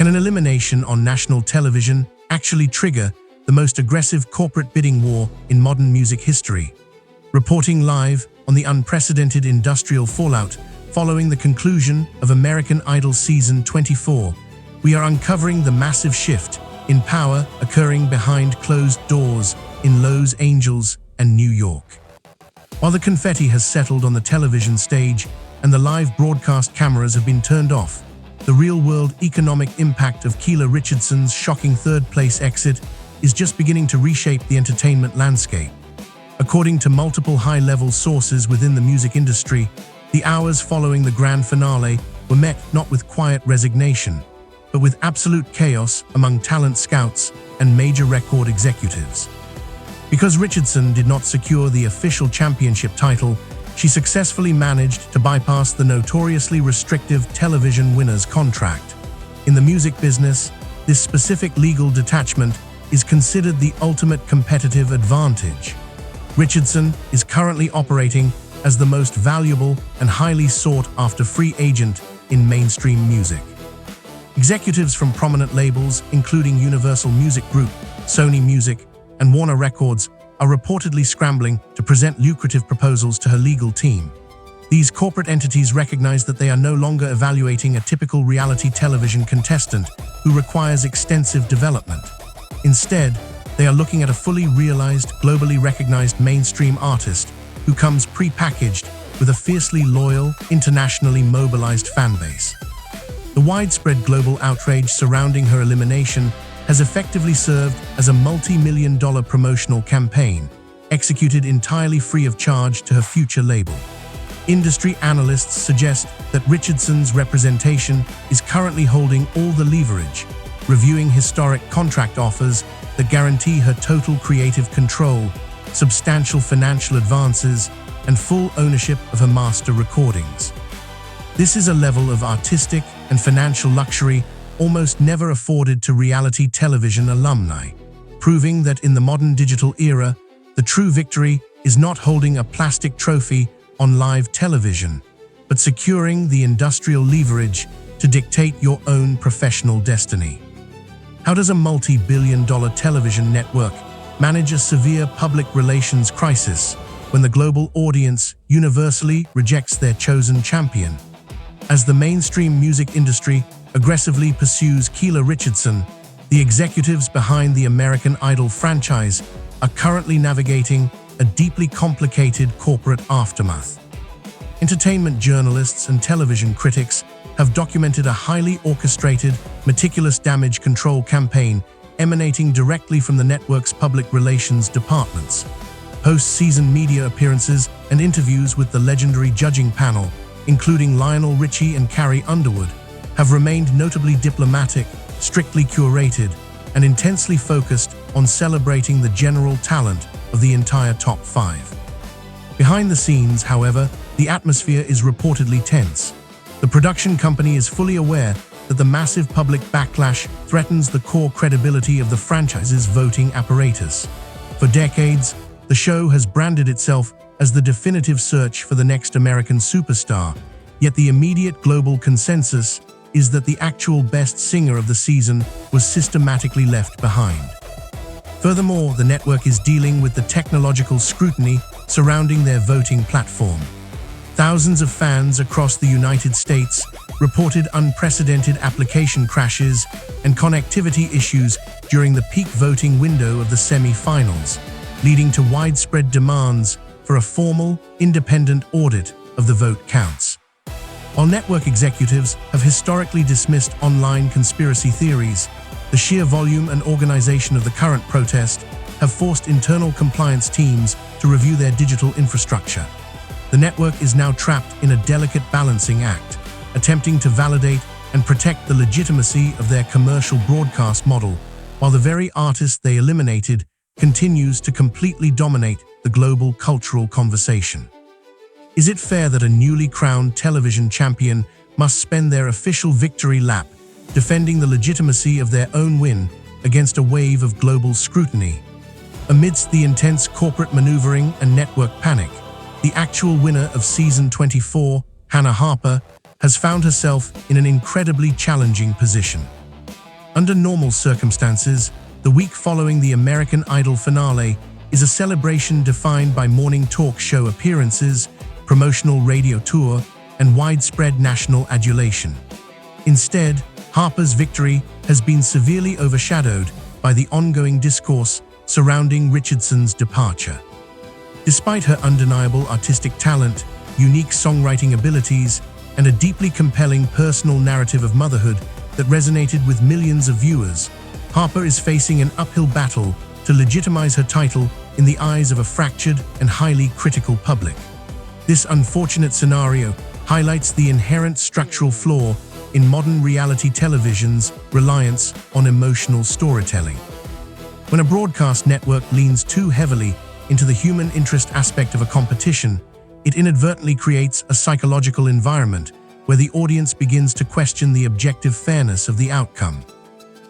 Can an elimination on national television actually trigger the most aggressive corporate bidding war in modern music history? Reporting live on the unprecedented industrial fallout following the conclusion of American Idol Season 24, we are uncovering the massive shift in power occurring behind closed doors in Los Angeles and New York. While the confetti has settled on the television stage and the live broadcast cameras have been turned off, the real-world economic impact of Keyla Richardson's shocking third-place exit is just beginning to reshape the entertainment landscape. According to multiple high-level sources within the music industry, the hours following the grand finale were met not with quiet resignation, but with absolute chaos among talent scouts and major record executives. Because Richardson did not secure the official championship title, she successfully managed to bypass the notoriously restrictive television winner's contract. In the music business, this specific legal detachment is considered the ultimate competitive advantage. Richardson is currently operating as the most valuable and highly sought-after free agent in mainstream music. Executives from prominent labels, including Universal Music Group, Sony Music, and Warner Records, are reportedly scrambling to present lucrative proposals to her legal team. These corporate entities recognize that they are no longer evaluating a typical reality television contestant who requires extensive development. Instead, they are looking at a fully realized, globally recognized mainstream artist who comes pre-packaged with a fiercely loyal, internationally mobilized fan base. The widespread global outrage surrounding her elimination has effectively served as a multi-million-dollar promotional campaign, executed entirely free of charge to her future label. Industry analysts suggest that Richardson's representation is currently holding all the leverage, reviewing historic contract offers that guarantee her total creative control, substantial financial advances, and full ownership of her master recordings. This is a level of artistic and financial luxury almost never afforded to reality television alumni, proving that in the modern digital era, the true victory is not holding a plastic trophy on live television, but securing the industrial leverage to dictate your own professional destiny. How does a multi-billion-dollar television network manage a severe public relations crisis when the global audience universally rejects their chosen champion? As the mainstream music industry aggressively pursues Keyla Richardson, the executives behind the American Idol franchise are currently navigating a deeply complicated corporate aftermath. Entertainment journalists and television critics have documented a highly orchestrated, meticulous damage control campaign emanating directly from the network's public relations departments. Post-season media appearances and interviews with the legendary judging panel, including Lionel Richie and Carrie Underwood, have remained notably diplomatic, strictly curated, and intensely focused on celebrating the general talent of the entire top five. Behind the scenes, however, the atmosphere is reportedly tense. The production company is fully aware that the massive public backlash threatens the core credibility of the franchise's voting apparatus. For decades, the show has branded itself as the definitive search for the next American superstar, yet the immediate global consensus is that the actual best singer of the season was systematically left behind. Furthermore, the network is dealing with the technological scrutiny surrounding their voting platform. Thousands of fans across the United States reported unprecedented application crashes and connectivity issues during the peak voting window of the semi-finals, leading to widespread demands for a formal, independent audit of the vote counts. While network executives have historically dismissed online conspiracy theories, the sheer volume and organization of the current protest have forced internal compliance teams to review their digital infrastructure. The network is now trapped in a delicate balancing act, attempting to validate and protect the legitimacy of their commercial broadcast model, while the very artist they eliminated continues to completely dominate the global cultural conversation. Is it fair that a newly crowned television champion must spend their official victory lap defending the legitimacy of their own win against a wave of global scrutiny? Amidst the intense corporate maneuvering and network panic, the actual winner of Season 24, Hannah Harper, has found herself in an incredibly challenging position. Under normal circumstances, the week following the American Idol finale is a celebration defined by morning talk show appearances, promotional radio tour, and widespread national adulation. Instead, Harper's victory has been severely overshadowed by the ongoing discourse surrounding Richardson's departure. Despite her undeniable artistic talent, unique songwriting abilities, and a deeply compelling personal narrative of motherhood that resonated with millions of viewers, Harper is facing an uphill battle to legitimize her title in the eyes of a fractured and highly critical public. This unfortunate scenario highlights the inherent structural flaw in modern reality television's reliance on emotional storytelling. When a broadcast network leans too heavily into the human interest aspect of a competition, it inadvertently creates a psychological environment where the audience begins to question the objective fairness of the outcome.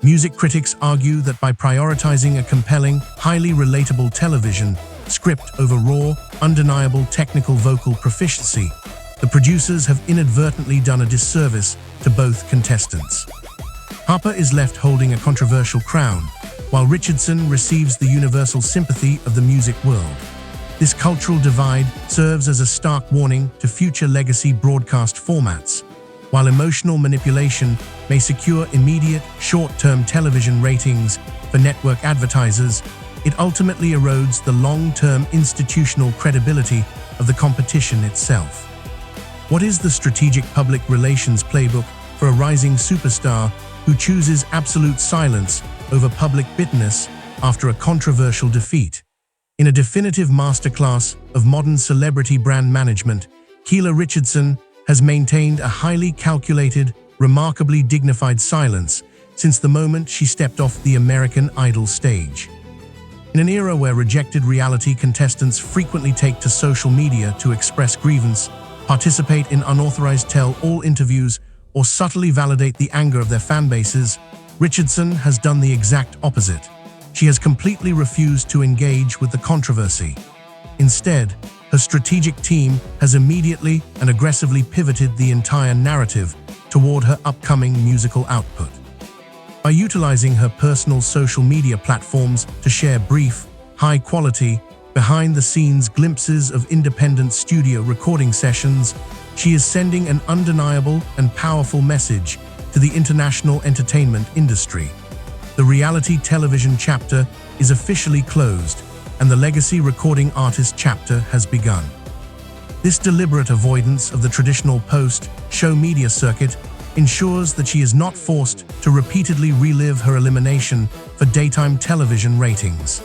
Music critics argue that by prioritizing a compelling, highly relatable television script over raw, undeniable technical vocal proficiency, the producers have inadvertently done a disservice to both contestants. Harper is left holding a controversial crown, while Richardson receives the universal sympathy of the music world. This cultural divide serves as a stark warning to future legacy broadcast formats. While emotional manipulation may secure immediate, short-term television ratings for network advertisers, it ultimately erodes the long-term institutional credibility of the competition itself. What is the strategic public relations playbook for a rising superstar who chooses absolute silence over public bitterness after a controversial defeat? In a definitive masterclass of modern celebrity brand management, Keyla Richardson has maintained a highly calculated, remarkably dignified silence since the moment she stepped off the American Idol stage. In an era where rejected reality contestants frequently take to social media to express grievance, participate in unauthorized tell-all interviews, or subtly validate the anger of their fan bases, Richardson has done the exact opposite. She has completely refused to engage with the controversy. Instead, her strategic team has immediately and aggressively pivoted the entire narrative toward her upcoming musical output. By utilizing her personal social media platforms to share brief, high-quality, behind-the-scenes glimpses of independent studio recording sessions, she is sending an undeniable and powerful message to the international entertainment industry. The reality television chapter is officially closed, and the legacy recording artist chapter has begun. This deliberate avoidance of the traditional post-show media circuit ensures that she is not forced to repeatedly relive her elimination for daytime television ratings.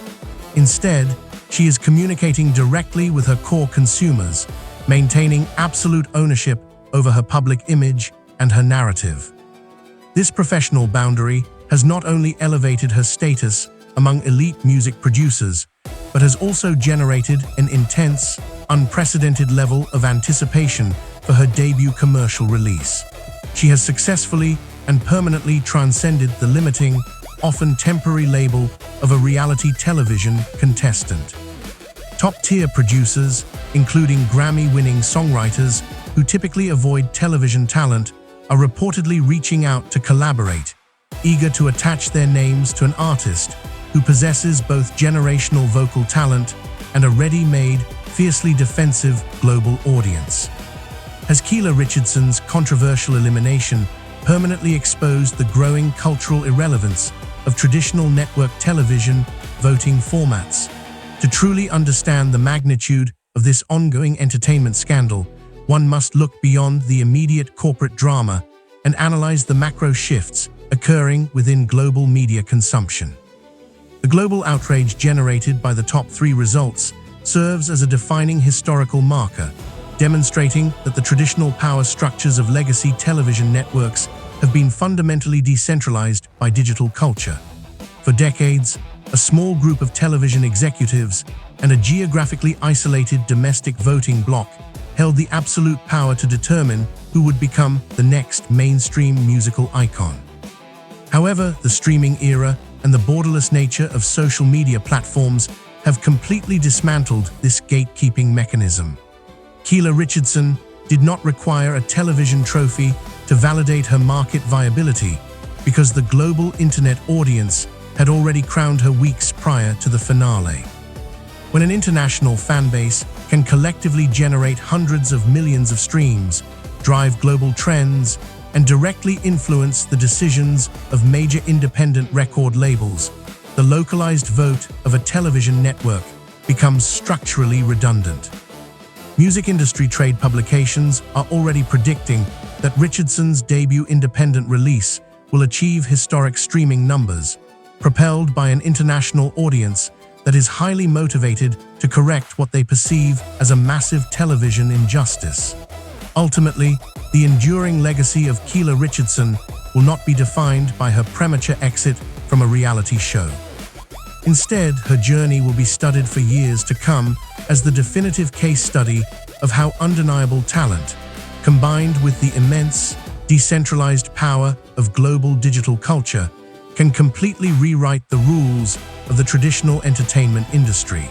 Instead, she is communicating directly with her core consumers, maintaining absolute ownership over her public image and her narrative. This professional boundary has not only elevated her status among elite music producers, but has also generated an intense, unprecedented level of anticipation for her debut commercial release. She has successfully and permanently transcended the limiting, often temporary label of a reality television contestant. Top-tier producers, including Grammy-winning songwriters who typically avoid television talent, are reportedly reaching out to collaborate, eager to attach their names to an artist who possesses both generational vocal talent and a ready-made, fiercely defensive global audience. Has Keyla Richardson's controversial elimination permanently exposed the growing cultural irrelevance of traditional network television voting formats? To truly understand the magnitude of this ongoing entertainment scandal, one must look beyond the immediate corporate drama and analyze the macro shifts occurring within global media consumption. The global outrage generated by the top three results serves as a defining historical marker, demonstrating that the traditional power structures of legacy television networks have been fundamentally decentralized by digital culture. For decades, a small group of television executives and a geographically isolated domestic voting bloc held the absolute power to determine who would become the next mainstream musical icon. However, the streaming era and the borderless nature of social media platforms have completely dismantled this gatekeeping mechanism. Keyla Richardson did not require a television trophy to validate her market viability. because the global internet audience had already crowned her weeks prior to the finale. When an international fanbase can collectively generate hundreds of millions of streams, drive global trends, and directly influence the decisions of major independent record labels, the localized vote of a television network becomes structurally redundant. Music industry trade publications are already predicting that Richardson's debut independent release will achieve historic streaming numbers, propelled by an international audience that is highly motivated to correct what they perceive as a massive television injustice. Ultimately, the enduring legacy of Keyla Richardson will not be defined by her premature exit from a reality show. Instead, her journey will be studied for years to come as the definitive case study of how undeniable talent, combined with the immense, decentralized power of global digital culture, can completely rewrite the rules of the traditional entertainment industry.